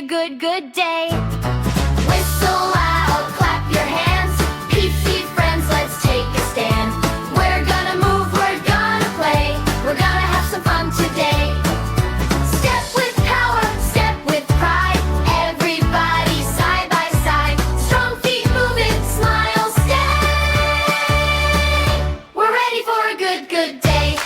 be a good day. Whistle loud, clap your hands. Peep, peep, friends, let's take a stand. We're gonna move, we're gonna play. We're gonna have some fun today. Step with power, step with pride. Everybody side by side. Strong feet moving, smile, stay. We're ready for a good day.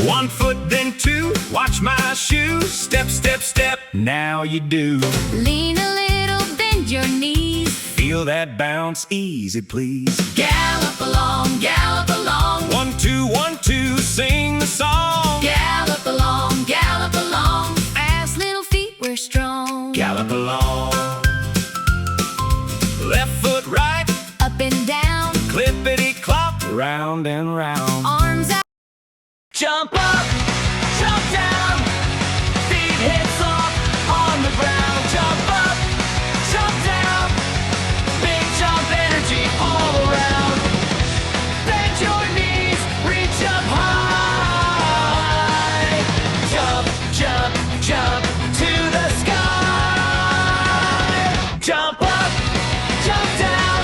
One foot, then two, watch my shoes. Step, step, step, now you do. Lean a little, bend your knees. Feel that bounce, easy please. Gallop along, 1, 2, sing the song. gallop along. Fast little feet, we're strong. Gallop along. Left foot right, Up and down, clippity clop, round and round. arms out. Jump up, jump down, feet hips off on the ground. Jump up, jump down, big jump energy all around. Bend your knees, reach up high. Jump, jump, jump to the sky. Jump up, jump down,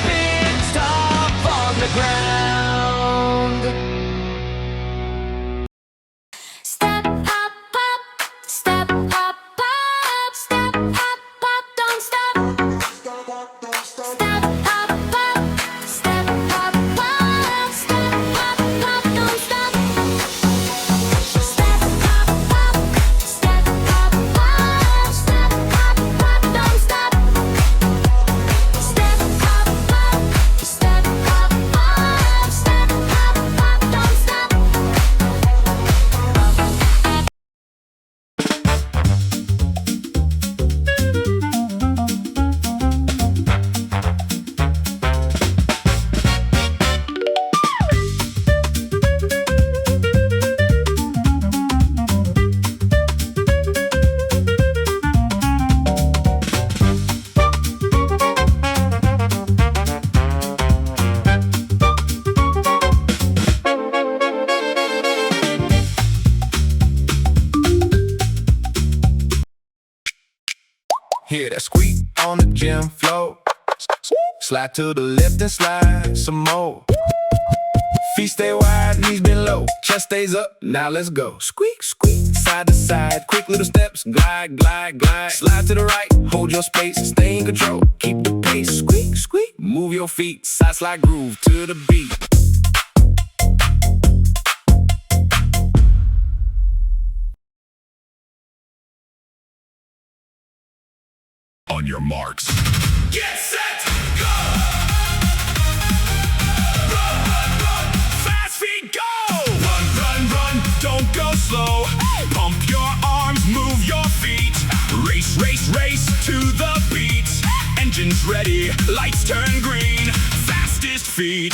big stop on the ground. Step up, up, step up, up, step up, up, don't stop. Step up, up, step up, up, step up, up, don't stop. Step up, up, step up, up, step up, don't stop. Step up, up, step up, don't stop. Hear that squeak on the gym floor. Slide to the left and slide some more. Feet stay wide, knees bend low. Chest stays up, now let's go. Squeak, squeak, side to side. Quick little steps, glide, glide, glide. Slide to the right, hold your space. Stay in control, keep the pace. Squeak, squeak, move your feet. Side slide groove to the beat. On your marks. Get set, go! Run, run, run, fast feet, go! Run, run, run, don't go slow. Pump your arms, move your feet. Race, race, race to the beat. Engines ready, lights turn green. Fastest feet